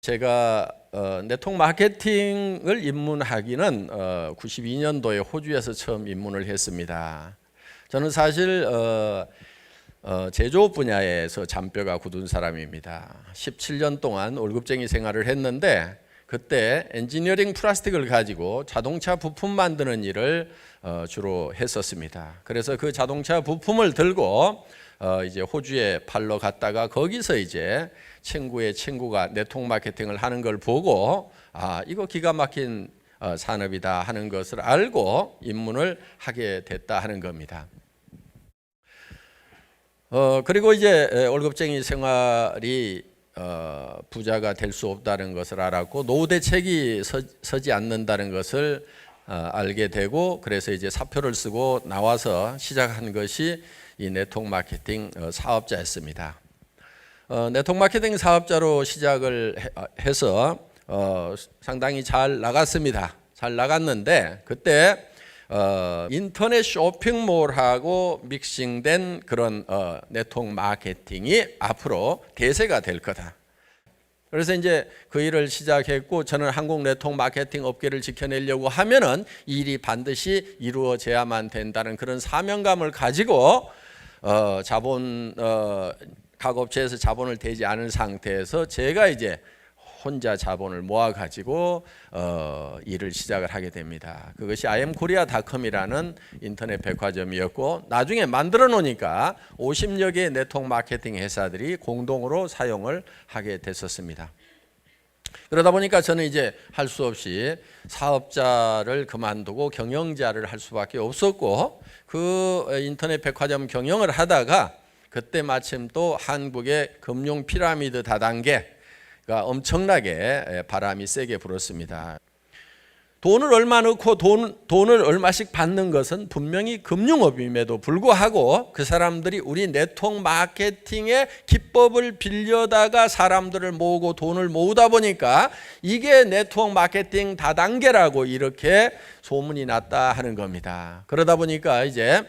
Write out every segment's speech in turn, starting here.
제가 네트워크 마케팅을 입문하기는 92년도에 호주에서 처음 입문을 했습니다. 저는 사실 제조업 분야에서 잔뼈가 굳은 사람입니다. 17년 동안 월급쟁이 생활을 했는데 그때 엔지니어링 플라스틱을 가지고 자동차 부품 만드는 일을 주로 했었습니다. 그래서 그 자동차 부품을 들고 이제 호주에 팔러 갔다가 거기서 이제 친구의 친구가 네트워크 마케팅을 하는 걸 보고 이거 기가 막힌 산업이다 하는 것을 알고 입문을 하게 됐다 하는 겁니다. 그리고 이제 월급쟁이 생활이 부자가 될 수 없다는 것을 알았고 노후 대책이 서지 않는다는 것을 알게 되고 그래서 이제 사표를 쓰고 나와서 시작한 것이 이 네트워크 마케팅 사업자였습니다. 네트워크 마케팅 사업자로 시작을 해서 상당히 잘 나갔습니다. 잘 나갔는데 그때 인터넷 쇼핑몰하고 믹싱된 그런 네트워크 마케팅이 앞으로 대세가 될 거다. 그래서 이제 그 일을 시작했고 저는 한국 네트워크 마케팅 업계를 지켜내려고 하면은 이 일이 반드시 이루어져야만 된다는 그런 사명감을 가지고 각 업체에서 자본을 대지 않은 상태에서 제가 이제 혼자 자본을 모아 가지고 일을 시작을 하게 됩니다. 그것이 imkorea.com이라는 인터넷 백화점이었고 나중에 만들어 놓으니까 50여 개의 네트워크 마케팅 회사들이 공동으로 사용을 하게 됐었습니다. 그러다 보니까 저는 이제 할 수 없이 사업자를 그만두고 경영자를 할 수밖에 없었고 그 인터넷 백화점 경영을 하다가 그때 마침 또 한국의 금융 피라미드 다단계가 엄청나게 바람이 세게 불었습니다. 돈을 얼마 넣고 돈을 얼마씩 받는 것은 분명히 금융업임에도 불구하고 그 사람들이 우리 네트워크 마케팅의 기법을 빌려다가 사람들을 모으고 돈을 모으다 보니까 이게 네트워크 마케팅 다단계라고 이렇게 소문이 났다 하는 겁니다. 그러다 보니까 이제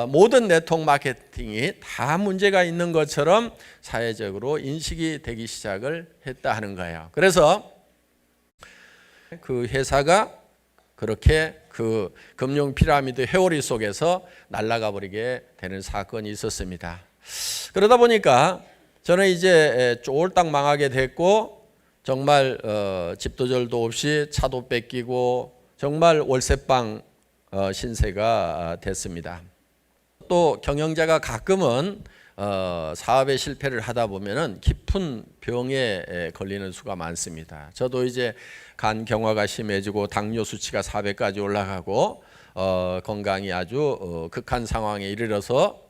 모든 네트워크 마케팅이 다 문제가 있는 것처럼 사회적으로 인식이 되기 시작을 했다 하는 거예요. 그래서 그 회사가 그렇게 그 금융 피라미드 회오리 속에서 날아가 버리게 되는 사건이 있었습니다. 그러다 보니까 저는 이제 쫄딱 망하게 됐고 정말 집도 절도 없이 차도 뺏기고 정말 월세방 신세가 됐습니다. 또 경영자가 가끔은 사업에 실패를 하다 보면은 깊은 병에 걸리는 수가 많습니다. 저도 이제 간 경화가 심해지고 당뇨 수치가 400까지 올라가고 건강이 아주 극한 상황에 이르러서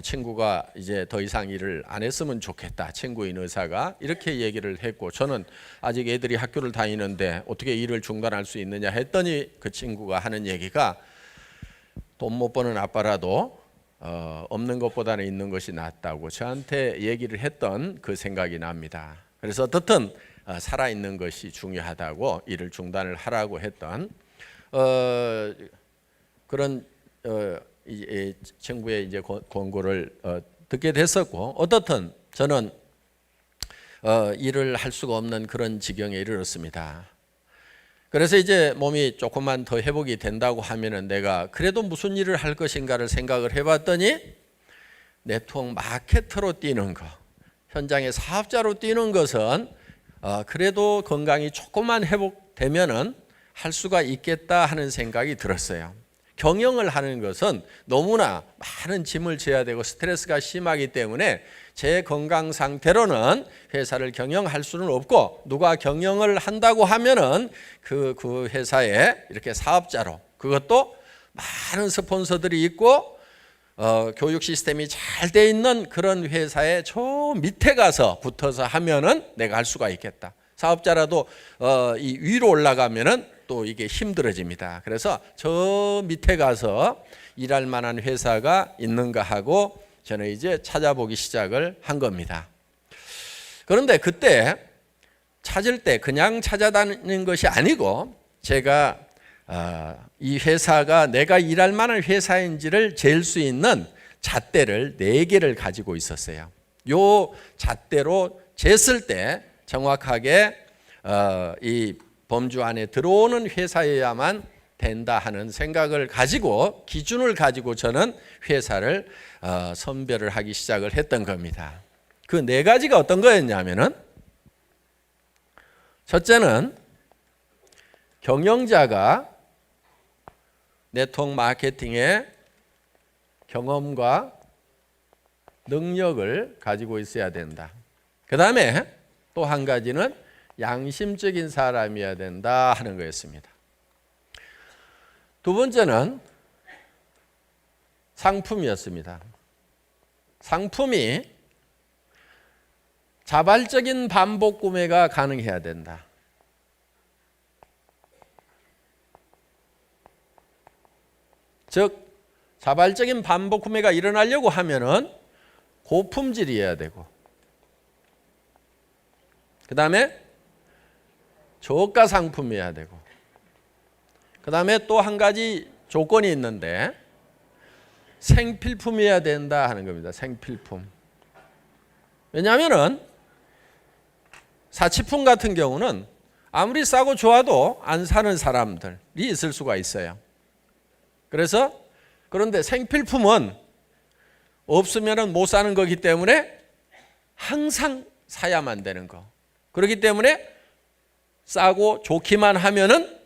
친구가 이제 더 이상 일을 안 했으면 좋겠다. 친구인 의사가 이렇게 얘기를 했고 저는 아직 애들이 학교를 다니는데 어떻게 일을 중단할 수 있느냐 했더니 그 친구가 하는 얘기가 돈 못 버는 아빠라도 없는 것보다는 있는 것이 낫다고 저한테 얘기를 했던 그 생각이 납니다. 그래서 어떻든 살아있는 것이 중요하다고 일을 중단을 하라고 했던 그런 이 친구의 이제 권고를 듣게 됐었고 어떻든 저는 일을 할 수가 없는 그런 지경에 이르렀습니다. 그래서 이제 몸이 조금만 더 회복이 된다고 하면은 내가 그래도 무슨 일을 할 것인가를 생각을 해봤더니 네트워크 마케터로 뛰는 거, 현장의 사업자로 뛰는 것은 그래도 건강이 조금만 회복되면은 할 수가 있겠다 하는 생각이 들었어요. 경영을 하는 것은 너무나 많은 짐을 져야 되고 스트레스가 심하기 때문에 제 건강 상태로는 회사를 경영할 수는 없고 누가 경영을 한다고 하면은 그 회사에 이렇게 사업자로 그것도 많은 스폰서들이 있고 교육 시스템이 잘 돼 있는 그런 회사에 저 밑에 가서 붙어서 하면은 내가 할 수가 있겠다. 사업자라도 이 위로 올라가면은 또 이게 힘들어집니다. 그래서 저 밑에 가서 일할 만한 회사가 있는가 하고 저는 이제 찾아보기 시작을 한 겁니다. 그런데 그때 찾을 때 그냥 찾아다니는 것이 아니고 제가 이 회사가 내가 일할 만한 회사인지를 잴 수 있는 잣대를 4개를 가지고 있었어요. 요 잣대로 쟀을 때 정확하게 이 범주 안에 들어오는 회사여야만 된다 하는 생각을 가지고 기준을 가지고 저는 회사를 선별을 하기 시작을 했던 겁니다. 그 네 가지가 어떤 거였냐면은 첫째는 경영자가 네트워크 마케팅의 경험과 능력을 가지고 있어야 된다. 그 다음에 또 한 가지는 양심적인 사람이어야 된다 하는 거였습니다. 두 번째는 상품이었습니다. 상품이 자발적인 반복 구매가 가능해야 된다. 즉 자발적인 반복 구매가 일어나려고 하면은 고품질이어야 되고, 그 다음에 저가 상품이어야 되고, 그 다음에 또 한 가지 조건이 있는데 생필품이어야 된다 하는 겁니다. 생필품. 왜냐하면은 사치품 같은 경우는 아무리 싸고 좋아도 안 사는 사람들이 있을 수가 있어요. 그래서 그런데 생필품은 없으면 못 사는 거기 때문에 항상 사야만 되는 거. 그렇기 때문에 싸고 좋기만 하면은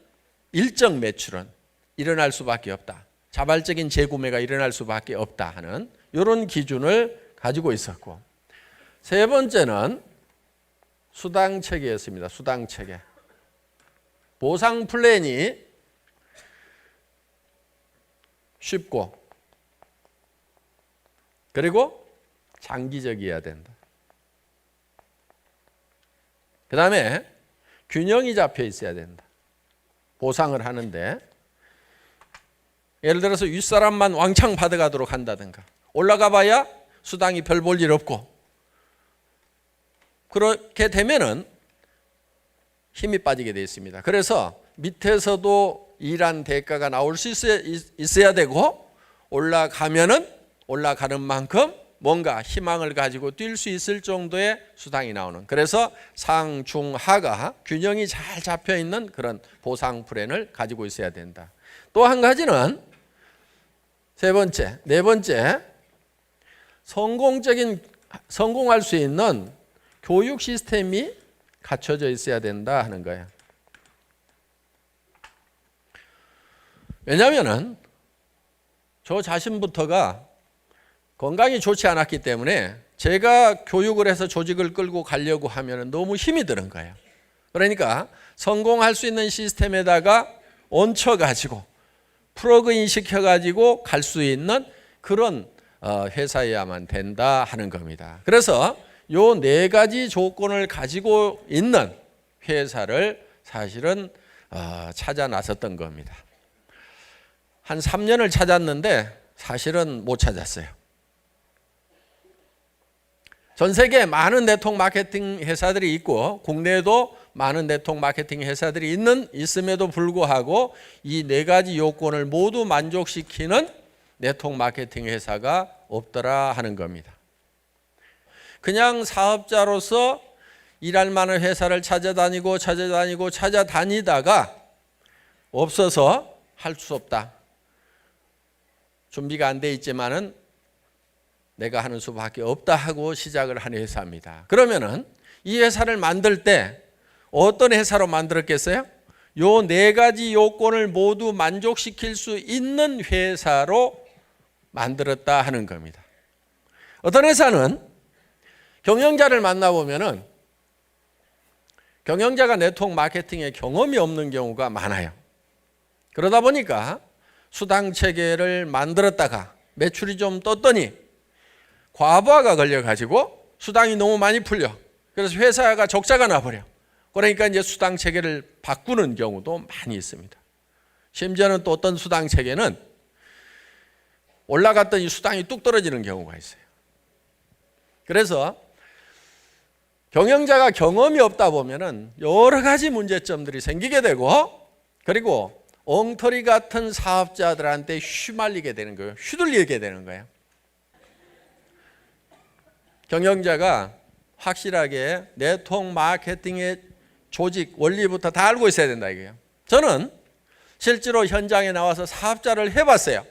일정 매출은 일어날 수밖에 없다. 자발적인 재구매가 일어날 수밖에 없다 하는 이런 기준을 가지고 있었고, 세 번째는 수당체계였습니다. 수당체계. 보상 플랜이 쉽고 그리고 장기적이어야 된다. 그 다음에 균형이 잡혀 있어야 된다. 보상을 하는데 예를 들어서 윗사람만 왕창 받아가도록 한다든가, 올라가 봐야 수당이 별 볼 일 없고, 그렇게 되면은 힘이 빠지게 되어 있습니다. 그래서 밑에서도 일한 대가가 나올 수 있어야 되고, 올라가면은 올라가는 만큼 뭔가 희망을 가지고 뛸 수 있을 정도의 수당이 나오는, 그래서 상, 중, 하가 균형이 잘 잡혀 있는 그런 보상 플랜을 가지고 있어야 된다. 또 한 가지는 네 번째, 성공할 수 있는 교육 시스템이 갖춰져 있어야 된다 하는 거예요. 왜냐하면은 저 자신부터가 건강이 좋지 않았기 때문에 제가 교육을 해서 조직을 끌고 가려고 하면 너무 힘이 드는 거예요. 그러니까 성공할 수 있는 시스템에다가 얹혀가지고 플러그인 시켜가지고 갈 수 있는 그런 회사여야만 된다 하는 겁니다. 그래서 요 네 가지 조건을 가지고 있는 회사를 사실은 찾아 나섰던 겁니다. 한 3년을 찾았는데 사실은 못 찾았어요. 전 세계에 많은 네트워크 마케팅 회사들이 있고 국내에도 많은 네트워크 마케팅 회사들이 있음에도 불구하고 이 네 가지 요건을 모두 만족시키는 네트워크 마케팅 회사가 없더라 하는 겁니다. 그냥 사업자로서 일할 만한 회사를 찾아다니다가 없어서 할 수 없다. 준비가 안 돼 있지만은 내가 하는 수밖에 없다 하고 시작을 한 회사입니다. 그러면은 이 회사를 만들 때 어떤 회사로 만들었겠어요? 요 네 가지 요건을 모두 만족시킬 수 있는 회사로 만들었다 하는 겁니다. 어떤 회사는 경영자를 만나보면은 경영자가 네트워크 마케팅에 경험이 없는 경우가 많아요. 그러다 보니까 수당 체계를 만들었다가 매출이 좀 떴더니 과부하가 걸려가지고 수당이 너무 많이 풀려. 그래서 회사가 적자가 나버려. 그러니까 이제 수당 체계를 바꾸는 경우도 많이 있습니다. 심지어는 또 어떤 수당 체계는 올라갔더니 수당이 뚝 떨어지는 경우가 있어요. 그래서 경영자가 경험이 없다 보면은 여러 가지 문제점들이 생기게 되고, 그리고 엉터리 같은 사업자들한테 휘말리게 되는 거예요. 휘둘리게 되는 거예요. 경영자가 확실하게 네트워크 마케팅의 조직 원리부터 다 알고 있어야 된다 이거예요. 저는 실제로 현장에 나와서 사업자를 해봤어요.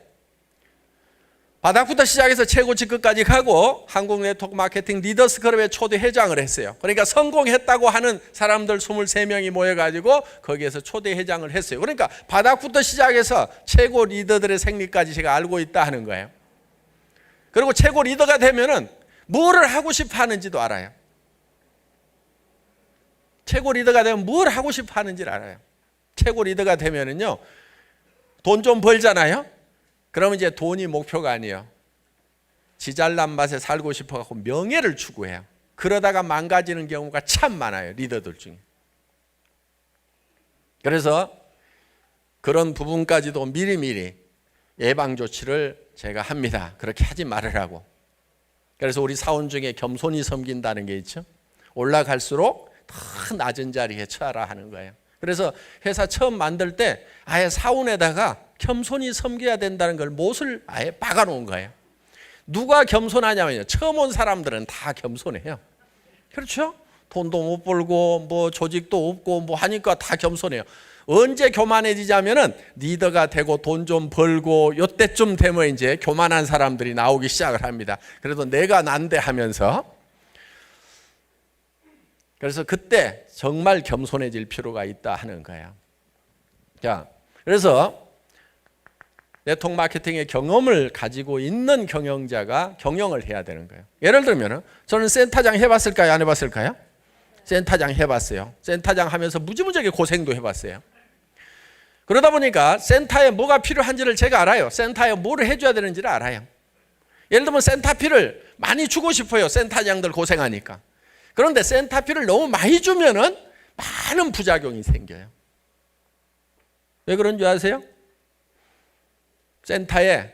바닥부터 시작해서 최고 직급까지 가고 한국 네트워크 마케팅 리더스 클럽의 초대 회장을 했어요. 그러니까 성공했다고 하는 사람들 23명이 모여가지고 거기에서 초대 회장을 했어요. 그러니까 바닥부터 시작해서 최고 리더들의 생리까지 제가 알고 있다 하는 거예요. 그리고 최고 리더가 되면은 뭐를 하고 싶어 하는지도 알아요. 최고 리더가 되면 뭘 하고 싶어 하는지를 알아요. 최고 리더가 되면은요, 돈 좀 벌잖아요. 그러면 이제 돈이 목표가 아니에요. 지 잘난 맛에 살고 싶어갖고 명예를 추구해요. 그러다가 망가지는 경우가 참 많아요, 리더들 중에. 그래서 그런 부분까지도 미리미리 예방 조치를 제가 합니다. 그렇게 하지 말으라고. 그래서 우리 사원 중에 겸손히 섬긴다는 게 있죠. 올라갈수록 더 낮은 자리에 처하라 하는 거예요. 그래서 회사 처음 만들 때 아예 사원에다가 겸손히 섬겨야 된다는 걸 못을 아예 박아놓은 거예요. 누가 겸손하냐면요, 처음 온 사람들은 다 겸손해요. 그렇죠? 돈도 못 벌고 뭐 조직도 없고 뭐 하니까 다 겸손해요. 언제 교만해지자면은 리더가 되고 돈 좀 벌고 요때쯤 되면 이제 교만한 사람들이 나오기 시작을 합니다. 그래도 내가 난데 하면서. 그래서 그때 정말 겸손해질 필요가 있다 하는 거예요. 자, 그래서 네트워크 마케팅의 경험을 가지고 있는 경영자가 경영을 해야 되는 거예요. 예를 들면 저는 센터장 해봤을까요? 안 해봤을까요? 센터장 해봤어요. 센터장 하면서 무지무지하게 고생도 해봤어요. 그러다 보니까 센터에 뭐가 필요한지를 제가 알아요. 센터에 뭐를 해줘야 되는지를 알아요. 예를 들면 센터피를 많이 주고 싶어요. 센터장들 고생하니까. 그런데 센터피를 너무 많이 주면은 많은 부작용이 생겨요. 왜 그런 줄 아세요? 센터에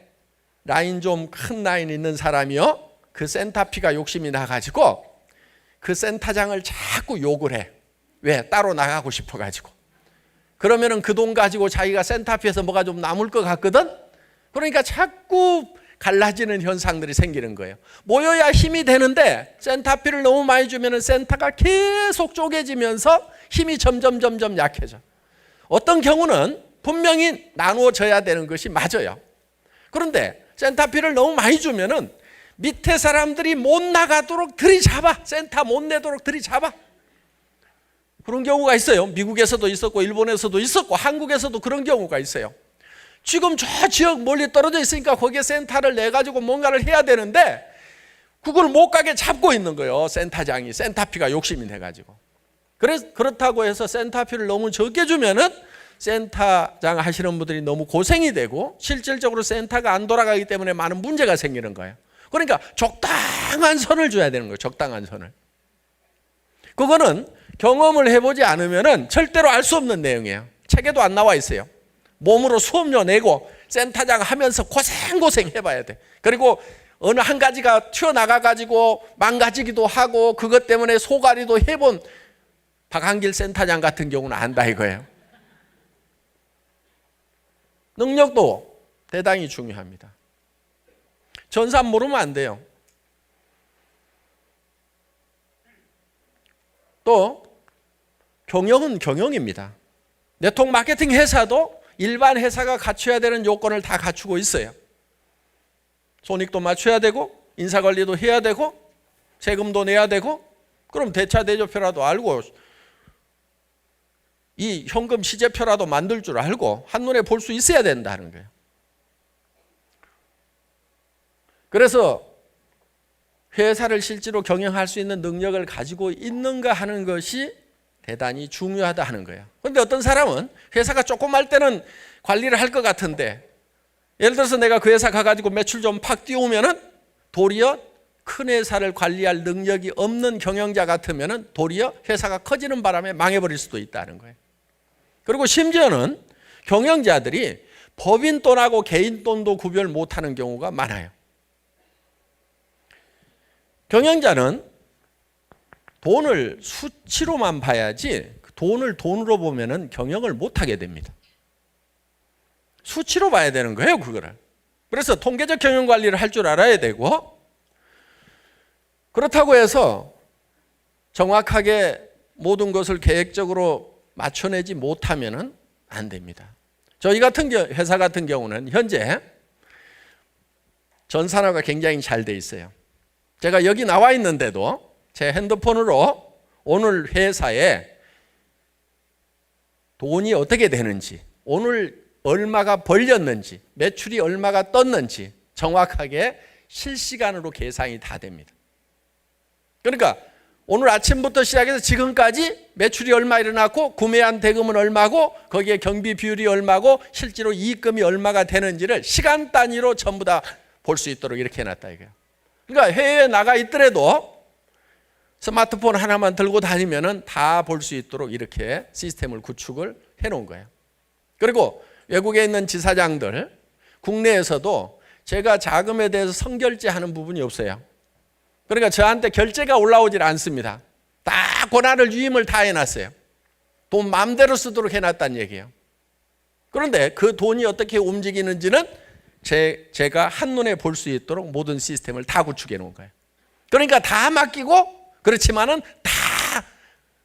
라인 좀 큰 라인 있는 사람이요, 그 센터피가 욕심이 나가지고 그 센터장을 자꾸 욕을 해. 왜? 따로 나가고 싶어가지고. 그러면은 그 돈 가지고 자기가 센터피에서 뭐가 좀 남을 것 같거든? 그러니까 자꾸 갈라지는 현상들이 생기는 거예요. 모여야 힘이 되는데 센터피를 너무 많이 주면은 센터가 계속 쪼개지면서 힘이 점점 약해져. 어떤 경우는 분명히 나누어져야 되는 것이 맞아요. 그런데 센터피를 너무 많이 주면은 밑에 사람들이 못 나가도록 들이잡아. 센터 못 내도록 들이잡아. 그런 경우가 있어요. 미국에서도 있었고 일본에서도 있었고 한국에서도 그런 경우가 있어요. 지금 저 지역 멀리 떨어져 있으니까 거기에 센터를 내가지고 뭔가를 해야 되는데 그걸 못 가게 잡고 있는 거예요. 센터장이. 센터피가 욕심이 내가지고. 그렇다고 해서 센터피를 너무 적게 주면은 센터장 하시는 분들이 너무 고생이 되고 실질적으로 센터가 안 돌아가기 때문에 많은 문제가 생기는 거예요. 그러니까 적당한 선을 줘야 되는 거예요. 적당한 선을. 그거는 경험을 해보지 않으면은 절대로 알 수 없는 내용이에요. 책에도 안 나와 있어요. 몸으로 수업료 내고 센터장 하면서 고생 해봐야 돼. 그리고 어느 한 가지가 튀어나가가지고 망가지기도 하고 그것 때문에 소가리도 해본 박한길 센터장 같은 경우는 안다 이거예요. 능력도 대단히 중요합니다. 전산 모르면 안 돼요. 또 경영은 경영입니다. 네트워크 마케팅 회사도 일반 회사가 갖춰야 되는 요건을 다 갖추고 있어요. 손익도 맞춰야 되고 인사관리도 해야 되고 세금도 내야 되고 그럼 대차 대조표라도 알고 이 현금 시제표라도 만들 줄 알고 한눈에 볼 수 있어야 된다는 거예요. 그래서 회사를 실제로 경영할 수 있는 능력을 가지고 있는가 하는 것이 대단히 중요하다 하는 거예요. 그런데 어떤 사람은 회사가 조그만 때는 관리를 할 것 같은데 예를 들어서 내가 그 회사 가가지고 매출 좀 팍 띄우면은 도리어 큰 회사를 관리할 능력이 없는 경영자 같으면은 도리어 회사가 커지는 바람에 망해버릴 수도 있다는 거예요. 그리고 심지어는 경영자들이 법인 돈하고 개인 돈도 구별 못하는 경우가 많아요. 경영자는 돈을 수치로만 봐야지 돈을 돈으로 보면은 경영을 못하게 됩니다. 수치로 봐야 되는 거예요, 그거를. 그래서 통계적 경영 관리를 할 줄 알아야 되고 그렇다고 해서 정확하게 모든 것을 계획적으로 맞춰내지 못하면 안 됩니다. 저희 같은 회사 같은 경우는 현재 전산화가 굉장히 잘 돼 있어요. 제가 여기 나와 있는데도 제 핸드폰으로 오늘 회사에 돈이 어떻게 되는지, 오늘 얼마가 벌렸는지, 매출이 얼마가 떴는지 정확하게 실시간으로 계산이 다 됩니다. 그러니까 오늘 아침부터 시작해서 지금까지 매출이 얼마 일어났고 구매한 대금은 얼마고 거기에 경비 비율이 얼마고 실제로 이익금이 얼마가 되는지를 시간 단위로 전부 다 볼 수 있도록 이렇게 해놨다 이거예요. 그러니까 해외에 나가 있더라도 스마트폰 하나만 들고 다니면은 다 볼 수 있도록 이렇게 시스템을 구축을 해놓은 거예요. 그리고 외국에 있는 지사장들, 국내에서도 제가 자금에 대해서 선결제하는 부분이 없어요. 그러니까 저한테 결제가 올라오질 않습니다. 다 권한을 유임을 다 해놨어요. 돈 마음대로 쓰도록 해놨다는 얘기예요. 그런데 그 돈이 어떻게 움직이는지는 제가 한눈에 볼 수 있도록 모든 시스템을 다 구축해 놓은 거예요. 그러니까 다 맡기고 그렇지만은 다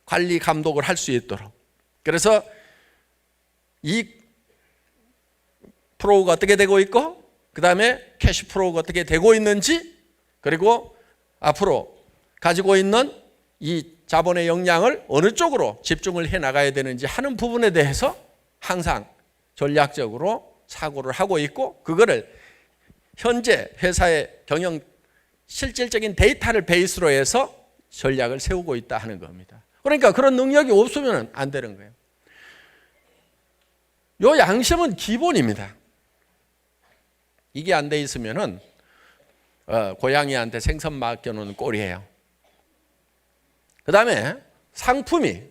관리 감독을 할 수 있도록. 그래서 이 프로가 어떻게 되고 있고 그 다음에 캐시 프로가 어떻게 되고 있는지 그리고 앞으로 가지고 있는 이 자본의 역량을 어느 쪽으로 집중을 해 나가야 되는지 하는 부분에 대해서 항상 전략적으로 사고를 하고 있고 그거를 현재 회사의 경영 실질적인 데이터를 베이스로 해서 전략을 세우고 있다 하는 겁니다. 그러니까 그런 능력이 없으면 안 되는 거예요. 요 양심은 기본입니다. 이게 안 돼 있으면은 고양이한테 생선 맡겨놓은 꼴이에요. 그 다음에 상품이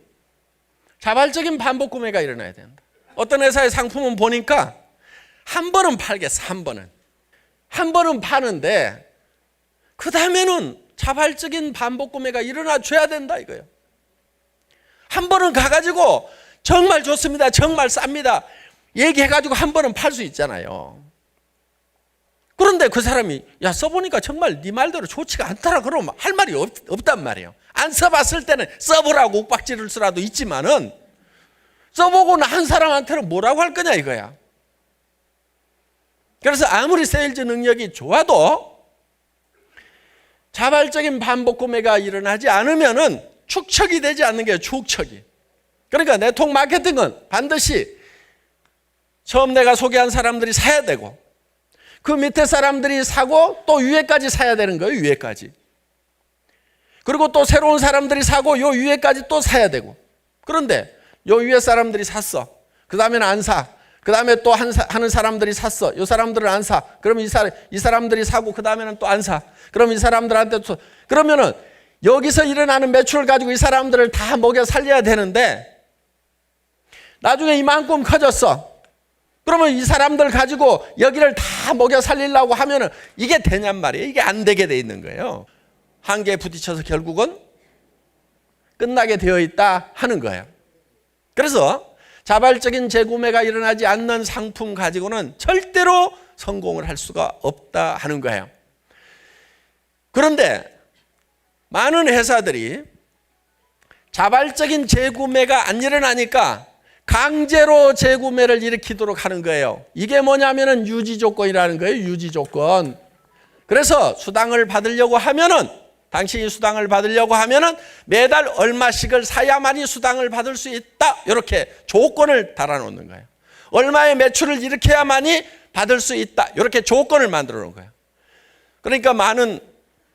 자발적인 반복 구매가 일어나야 된다. 어떤 회사의 상품은 보니까 한 번은 팔겠어. 한 번은 파는데 그 다음에는 자발적인 반복 구매가 일어나 줘야 된다 이거예요. 한 번은 가가지고 정말 좋습니다. 정말 쌉니다. 얘기해가지고 한 번은 팔 수 있잖아요. 그런데 그 사람이 야 써보니까 정말 네 말대로 좋지가 않더라 그러면 할 말이 없단 말이에요. 안 써봤을 때는 써보라고 옥박지를 쓰라도 있지만은 써보고 난 사람한테는 뭐라고 할 거냐 이거야. 그래서 아무리 세일즈 능력이 좋아도 자발적인 반복 구매가 일어나지 않으면은 축척이 되지 않는 게 축척이. 그러니까 네트워크 마케팅은 반드시 처음 내가 소개한 사람들이 사야 되고 그 밑에 사람들이 사고 또 위에까지 사야 되는 거예요. 위에까지. 그리고 또 새로운 사람들이 사고 요 위에까지 또 사야 되고. 그런데 요 위에 사람들이 샀어. 그 다음에는 안 사. 그 다음에 또 하는 사람들이 샀어. 요 사람들은 안 사. 그럼 이 사람들이 사고 그 다음에는 또 안 사. 그럼 이 사람들한테 또 그러면은 여기서 일어나는 매출을 가지고 이 사람들을 다 먹여 살려야 되는데 나중에 이만큼 커졌어. 그러면 이 사람들 가지고 여기를 다 먹여 살리려고 하면은 이게 되냔 말이에요. 이게 안 되게 돼 있는 거예요. 한계에 부딪혀서 결국은 끝나게 되어 있다 하는 거예요. 그래서 자발적인 재구매가 일어나지 않는 상품 가지고는 절대로 성공을 할 수가 없다 하는 거예요. 그런데 많은 회사들이 자발적인 재구매가 안 일어나니까 강제로 재구매를 일으키도록 하는 거예요. 이게 뭐냐면은 유지 조건이라는 거예요. 유지 조건. 그래서 수당을 받으려고 하면은 당신이 수당을 받으려고 하면은 매달 얼마씩을 사야만이 수당을 받을 수 있다. 이렇게 조건을 달아놓는 거예요. 얼마의 매출을 일으켜야만이 받을 수 있다. 이렇게 조건을 만들어 놓은 거예요. 그러니까 많은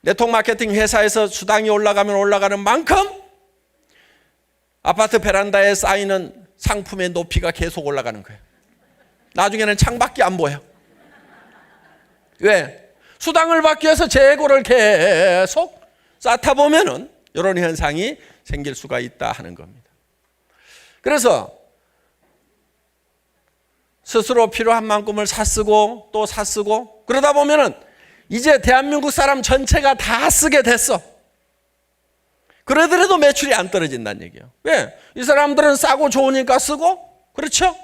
네트워크 마케팅 회사에서 수당이 올라가면 올라가는 만큼 아파트 베란다에 쌓이는 상품의 높이가 계속 올라가는 거예요. 나중에는 창밖에 안 보여. 왜? 수당을 받기 위해서 재고를 계속 쌓다 보면은 이런 현상이 생길 수가 있다 하는 겁니다. 그래서 스스로 필요한 만큼을 사쓰고 또 사쓰고 그러다 보면은 이제 대한민국 사람 전체가 다 쓰게 됐어. 그러더라도 매출이 안 떨어진다는 얘기예요. 왜? 이 사람들은 싸고 좋으니까 쓰고, 그렇죠?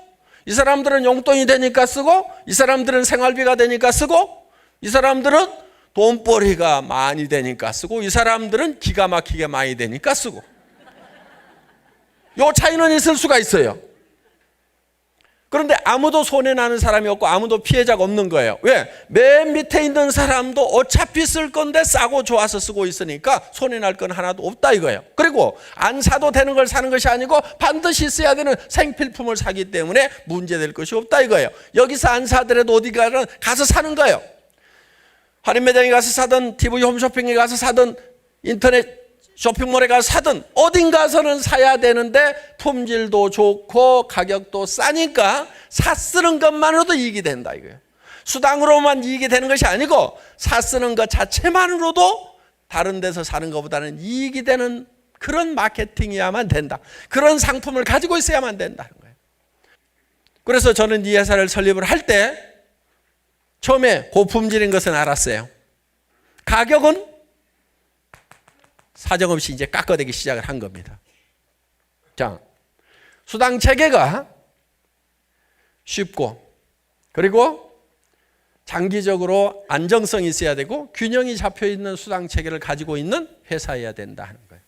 이 사람들은 용돈이 되니까 쓰고, 이 사람들은 생활비가 되니까 쓰고, 이 사람들은 돈벌이가 많이 되니까 쓰고, 이 사람들은 기가 막히게 많이 되니까 쓰고. 요 차이는 있을 수가 있어요. 그런데 아무도 손해나는 사람이 없고 아무도 피해자가 없는 거예요. 왜? 맨 밑에 있는 사람도 어차피 쓸 건데 싸고 좋아서 쓰고 있으니까 손해날 건 하나도 없다 이거예요. 그리고 안 사도 되는 걸 사는 것이 아니고 반드시 써야 되는 생필품을 사기 때문에 문제될 것이 없다 이거예요. 여기서 안 사더라도 어디 가서 사는 거예요. 할인 매장에 가서 사든 TV 홈쇼핑에 가서 사든 인터넷 쇼핑몰에 가서 사든 어딘가서는 사야 되는데 품질도 좋고 가격도 싸니까 사쓰는 것만으로도 이익이 된다 이거예요. 수당으로만 이익이 되는 것이 아니고 사쓰는 것 자체만으로도 다른 데서 사는 것보다는 이익이 되는 그런 마케팅이야만 된다. 그런 상품을 가지고 있어야만 된다는 거예요. 그래서 저는 이 회사를 설립을 할 때 처음에 고품질인 것은 알았어요. 가격은 사정없이 이제 깎아대기 시작을 한 겁니다. 자, 수당 체계가 쉽고 그리고 장기적으로 안정성이 있어야 되고 균형이 잡혀 있는 수당 체계를 가지고 있는 회사여야 된다 하는 거예요.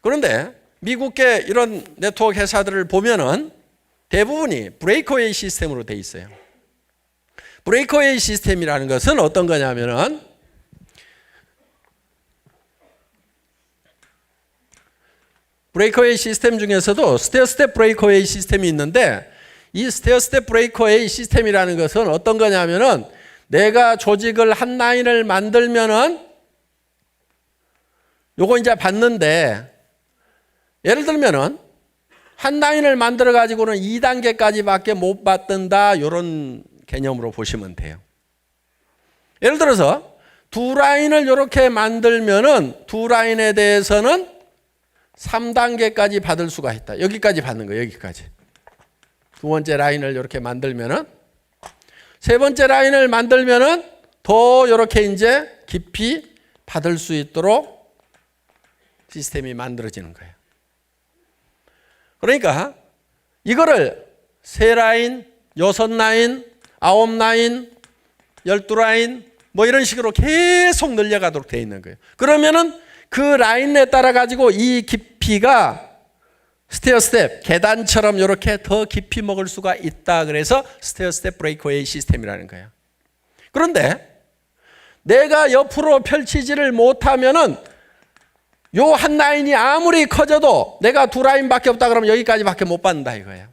그런데 미국의 이런 네트워크 회사들을 보면은 대부분이 브레이크웨이 시스템으로 돼 있어요. 브레이크웨이 시스템이라는 것은 어떤 거냐면은 브레이크웨이 시스템 중에서도 스테어 스텝 브레이크웨이 시스템이 있는데 이 스테어 스텝 브레이크웨이 시스템이라는 것은 어떤 거냐면은 내가 조직을 한 라인을 만들면은 요거 이제 받는데 예를 들면은 한 라인을 만들어 가지고는 2단계까지밖에 못 받는다 이런 개념으로 보시면 돼요. 예를 들어서 두 라인을 이렇게 만들면은 두 라인에 대해서는 3단계까지 받을 수가 있다. 여기까지 받는 거예요. 여기까지. 두 번째 라인을 이렇게 만들면은 세 번째 라인을 만들면은 더 이렇게 이제 깊이 받을 수 있도록 시스템이 만들어지는 거예요. 그러니까 이거를 3라인, 6라인, 9라인, 12라인 뭐 이런 식으로 계속 늘려가도록 되어 있는 거예요. 그러면은 그 라인에 따라 가지고 이 깊이가 스테어 스텝 계단처럼 이렇게 더 깊이 먹을 수가 있다. 그래서 스테어 스텝 브레이크웨이 시스템이라는 거예요. 그런데 내가 옆으로 펼치지를 못하면은 요 한 라인이 아무리 커져도 내가 두 라인밖에 없다 그러면 여기까지밖에 못 받는다 이거예요.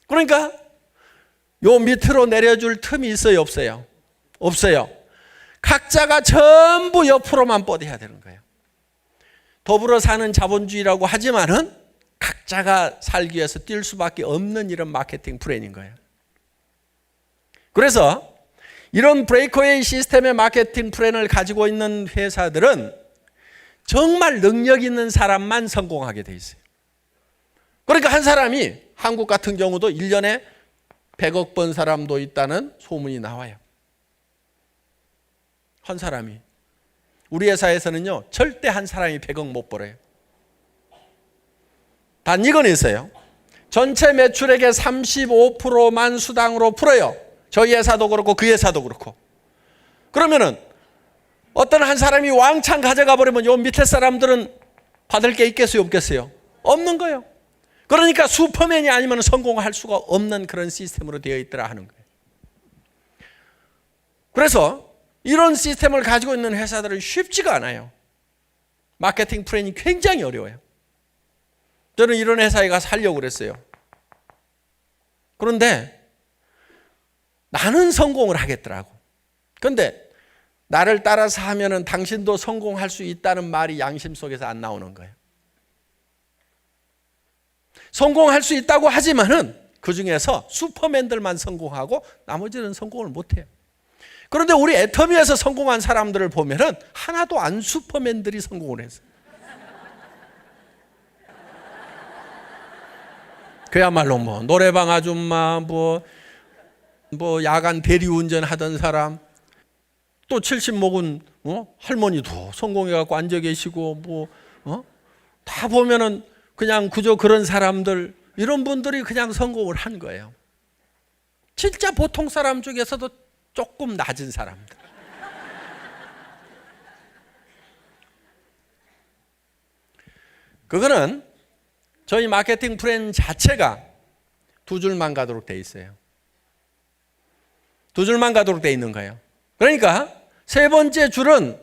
그러니까 요 밑으로 내려줄 틈이 있어요, 없어요? 없어요. 각자가 전부 옆으로만 뻗어야 되는 거예요. 더불어 사는 자본주의라고 하지만은 각자가 살기 위해서 뛸 수밖에 없는 이런 마케팅 플랜인 거예요. 그래서 이런 브레이크웨이 시스템의 마케팅 플랜을 가지고 있는 회사들은 정말 능력 있는 사람만 성공하게 돼 있어요. 그러니까 한 사람이 한국 같은 경우도 1년에 100억 번 사람도 있다는 소문이 나와요. 한 사람이. 우리 회사에서는요, 절대 한 사람이 100억 못 벌어요. 단 이건 있어요. 전체 매출액의 35%만 수당으로 풀어요. 저희 회사도 그렇고 그 회사도 그렇고. 그러면은 어떤 한 사람이 왕창 가져가 버리면 요 밑에 사람들은 받을 게 있겠어요, 없겠어요? 없는 거예요. 그러니까 슈퍼맨이 아니면 성공할 수가 없는 그런 시스템으로 되어 있더라 하는 거예요. 그래서 이런 시스템을 가지고 있는 회사들은 쉽지가 않아요. 마케팅 플랜이 굉장히 어려워요. 저는 이런 회사에 가서 하려고 그랬어요. 그런데 나는 성공을 하겠더라고. 그런데 나를 따라서 하면은 당신도 성공할 수 있다는 말이 양심 속에서 안 나오는 거예요. 성공할 수 있다고 하지만은 그 중에서 슈퍼맨들만 성공하고 나머지는 성공을 못 해요. 그런데 우리 애터미에서 성공한 사람들을 보면은 하나도 안 슈퍼맨들이 성공을 했어요. 그야말로 뭐 노래방 아줌마, 뭐 야간 대리운전 하던 사람, 또 70 먹은 할머니도 성공해갖고 앉아 계시고 다 보면은 그냥 그저 그런 사람들, 이런 분들이 그냥 성공을 한 거예요. 진짜 보통 사람 중에서도 조금 낮은 사람들. 그거는 저희 마케팅 플랜 자체가 두 줄만 가도록 돼 있어요. 두 줄만 가도록 돼 있는 거예요. 그러니까 세 번째 줄은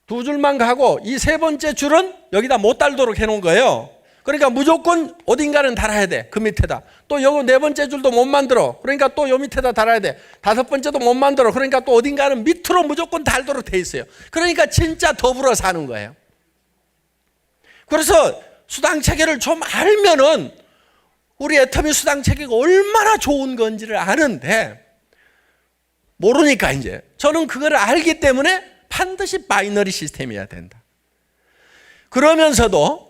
두 줄만 가고 이 세 번째 줄은 여기다 못 달도록 해놓은 거예요. 그러니까 무조건 어딘가는 달아야 돼. 그 밑에다. 또 여기 네 번째 줄도 못 만들어. 그러니까 또 요 밑에다 달아야 돼. 다섯 번째도 못 만들어. 그러니까 또 어딘가는 밑으로 무조건 달도록 돼 있어요. 그러니까 진짜 더불어 사는 거예요. 그래서 수당 체계를 좀 알면은 우리 애터미 수당 체계가 얼마나 좋은 건지를 아는데 모르니까 이제 저는 그걸 알기 때문에 반드시 바이너리 시스템이어야 된다. 그러면서도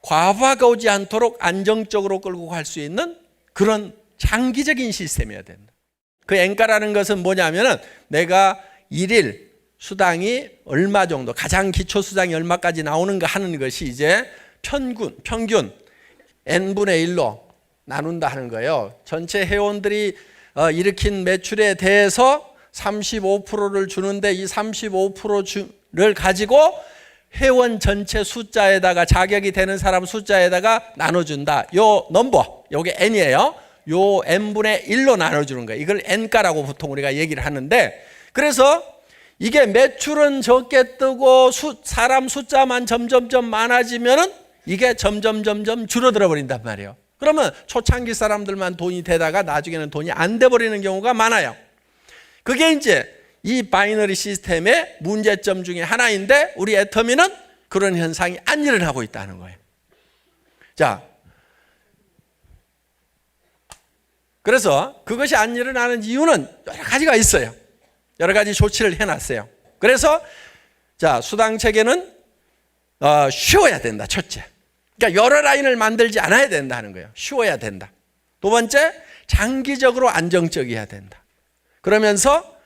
과부하가 오지 않도록 안정적으로 끌고 갈 수 있는 그런 장기적인 시스템이어야 된다. 그 엔가라는 것은 뭐냐면은 내가 일일 수당이 얼마 정도, 가장 기초 수당이 얼마까지 나오는가 하는 것이 이제 평균 n분의 1로 나눈다 하는 거예요. 전체 회원들이 일으킨 매출에 대해서 35%를 주는데 이 35%를 가지고 회원 전체 숫자에다가 자격이 되는 사람 숫자에다가 나눠준다. 요 넘버, 요게 n이에요. 요 n분의 1로 나눠주는 거예요. 이걸 n가라고 보통 우리가 얘기를 하는데, 그래서 이게 매출은 적게 뜨고 사람 숫자만 점점점 많아지면은 이게 점점 줄어들어 버린단 말이에요. 그러면 초창기 사람들만 돈이 되다가 나중에는 돈이 안 돼 버리는 경우가 많아요. 그게 이제 이 바이너리 시스템의 문제점 중에 하나인데 우리 애터미는 그런 현상이 안 일어나고 있다는 거예요. 자, 그래서 그것이 안 일어나는 이유는 여러 가지가 있어요. 여러 가지 조치를 해놨어요. 그래서 자, 수당 체계는 쉬워야 된다. 첫째, 그러니까 여러 라인을 만들지 않아야 된다는 거예요. 쉬워야 된다. 두 번째, 장기적으로 안정적이어야 된다. 그러면서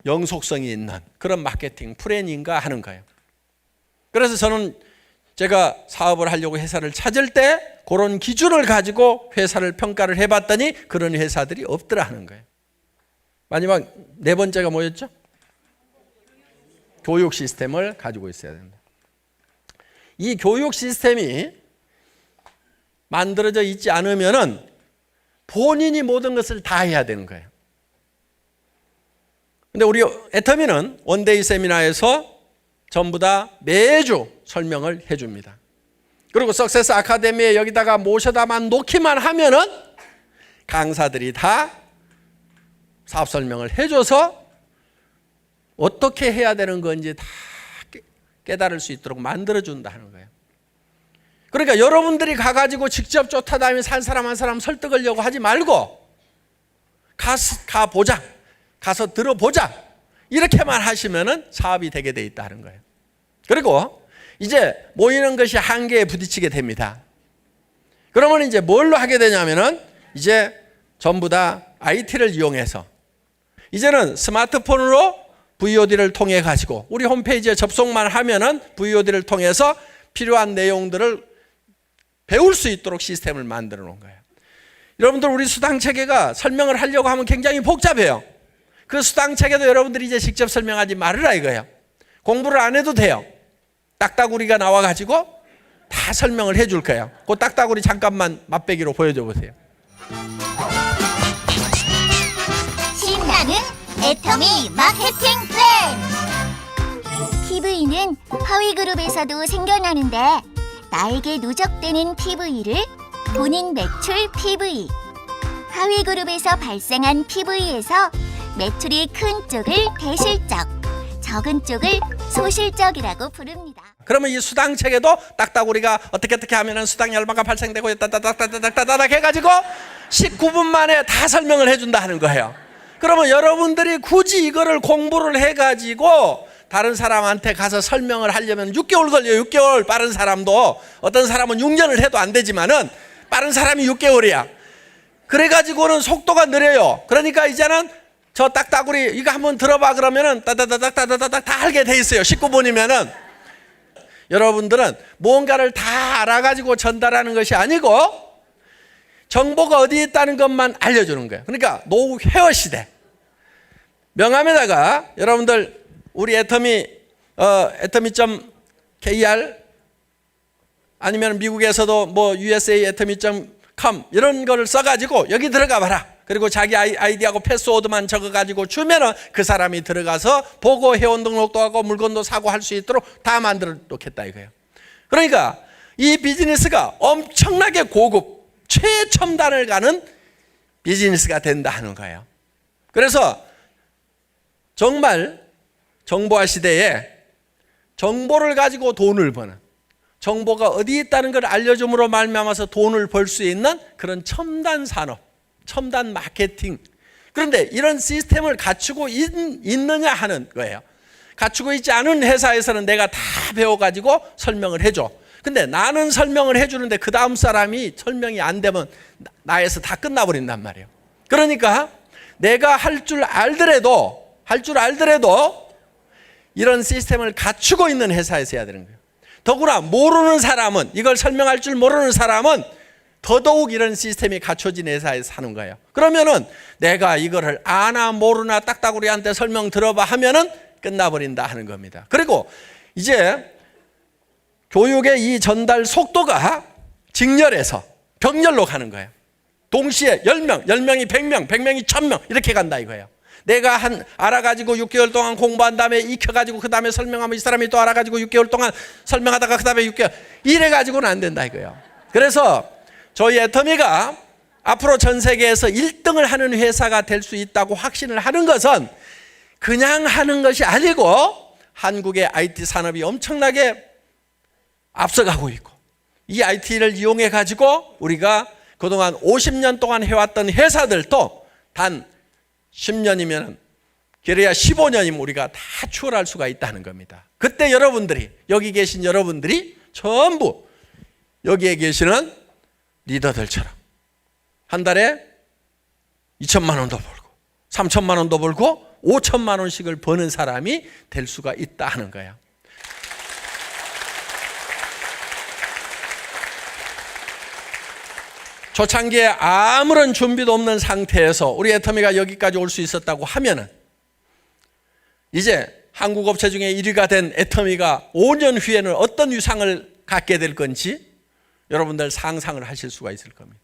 영속성이 있는 그런 마케팅 플래닝과 하는 거예요. 그래서 저는 제가 사업을 하려고 회사를 찾을 때 그런 기준을 가지고 회사를 평가를 해봤더니 그런 회사들이 없더라 하는 거예요. 마지막 네 번째가 뭐였죠? 교육 시스템을 가지고 있어야 된다. 이 교육 시스템이 만들어져 있지 않으면은 본인이 모든 것을 다 해야 되는 거예요. 근데 우리 애터미는 원데이 세미나에서 전부 다 매주 설명을 해줍니다. 그리고 석세스 아카데미에 여기다가 모셔다만 놓기만 하면은 강사들이 다 사업 설명을 해줘서 어떻게 해야 되는 건지 다 깨달을 수 있도록 만들어준다 하는 거예요. 그러니까 여러분들이 가가지고 직접 쫓아다니면서 한 사람 한 사람 설득하려고 하지 말고 가보자, 가서 들어보자, 이렇게만 하시면은 사업이 되게 돼 있다는 거예요. 그리고 이제 모이는 것이 한계에 부딪히게 됩니다. 그러면 이제 뭘로 하게 되냐면은 이제 전부 다 IT를 이용해서 이제는 스마트폰으로 VOD를 통해 가지고 우리 홈페이지에 접속만 하면은 VOD를 통해서 필요한 내용들을 배울 수 있도록 시스템을 만들어 놓은 거예요. 여러분들 우리 수당 체계가 설명을 하려고 하면 굉장히 복잡해요. 그 수당 체계도 여러분들이 이제 직접 설명하지 말으라 이거예요. 공부를 안 해도 돼요. 딱따구리가 나와 가지고 다 설명을 해줄 거예요. 그 딱따구리 잠깐만 맛배기로 보여줘 보세요. 신나는 애터미 마케팅 플랜. TV는 하위그룹에서도 생겨나는데 나에게 누적되는 PV를 본인 매출 PV, 하위그룹에서 발생한 PV에서 매출이 큰 쪽을 대실적, 적은 쪽을 소실적이라고 부릅니다. 그러면 이 수당 체계도 딱따구리가 어떻게 하면은 수당이 얼마가 발생되고 따다닥 해가지고 19분 만에 다 설명을 해준다 하는 거예요. 그러면 여러분들이 굳이 이거를 공부를 해가지고 다른 사람한테 가서 설명을 하려면 6개월 걸려요. 6개월. 빠른 사람도, 어떤 사람은 6년을 해도 안 되지만은 빠른 사람이 6개월이야. 그래가지고는 속도가 느려요. 그러니까 이제는 저 딱따구리 이거 한번 들어봐 그러면은 따다다닥 다 알게 돼 있어요. 19분이면은. 여러분들은 뭔가를 다 알아가지고 전달하는 것이 아니고 정보가 어디에 있다는 것만 알려주는 거예요. 그러니까 노후 회화 시대. 명함에다가 여러분들 우리 atomy.kr 아니면 미국에서도 뭐 USA.atomy.com 이런 거를 써가지고 여기 들어가 봐라. 그리고 자기 아이디하고 패스워드만 적어가지고 주면은 그 사람이 들어가서 보고 회원 등록도 하고 물건도 사고 할 수 있도록 다 만들어 놓겠다 이거예요. 그러니까 이 비즈니스가 엄청나게 고급 최첨단을 가는 비즈니스가 된다 하는 거예요. 그래서 정말 정보화 시대에 정보를 가지고 돈을 버는, 정보가 어디 있다는 걸 알려줌으로 말미암아서 돈을 벌 수 있는 그런 첨단 산업, 첨단 마케팅. 그런데 이런 시스템을 갖추고 있느냐 하는 거예요. 갖추고 있지 않은 회사에서는 내가 다 배워가지고 설명을 해줘. 근데 나는 설명을 해주는데 그 다음 사람이 설명이 안 되면 나에서 다 끝나버린단 말이에요. 그러니까 내가 할 줄 알더라도 이런 시스템을 갖추고 있는 회사에서 해야 되는 거예요. 더구나 모르는 사람은, 이걸 설명할 줄 모르는 사람은 더더욱 이런 시스템이 갖춰진 회사에서 사는 거예요. 그러면은 내가 이거를 아나 모르나 딱따구리한테 설명 들어봐 하면은 끝나버린다 하는 겁니다. 그리고 이제 교육의 이 전달 속도가 직렬해서 병렬로 가는 거예요. 동시에 10명, 10명이 100명, 100명이 1000명 이렇게 간다 이거예요. 내가 알아가지고 6개월 동안 공부한 다음에 익혀가지고 그 다음에 설명하면 이 사람이 또 알아가지고 6개월 동안 설명하다가 그 다음에 6개월 이래가지고는 안 된다 이거예요. 그래서 저희 애터미가 앞으로 전 세계에서 1등을 하는 회사가 될 수 있다고 확신을 하는 것은 그냥 하는 것이 아니고 한국의 IT 산업이 엄청나게 앞서가고 있고 이 IT를 이용해 가지고 우리가 그동안 50년 동안 해왔던 회사들도 단 10년이면 그래야 15년이면 우리가 다 추월할 수가 있다는 겁니다. 그때 여러분들이, 여기 계신 여러분들이 전부 여기에 계시는 리더들처럼 한 달에 2천만 원도 벌고 3천만 원도 벌고 5천만 원씩을 버는 사람이 될 수가 있다 하는 거예요. 초창기에 아무런 준비도 없는 상태에서 우리 애터미가 여기까지 올 수 있었다고 하면은 이제 한국 업체 중에 1위가 된 애터미가 5년 후에는 어떤 위상을 갖게 될 건지 여러분들 상상을 하실 수가 있을 겁니다.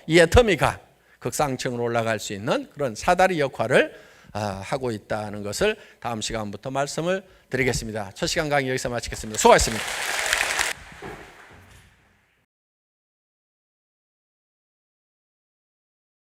이 애터미가 극상층으로 올라갈 수 있는 그런 사다리 역할을 하고 있다는 것을 다음 시간부터 말씀을 드리겠습니다. 첫 시간 강의 여기서 마치겠습니다. 수고하셨습니다.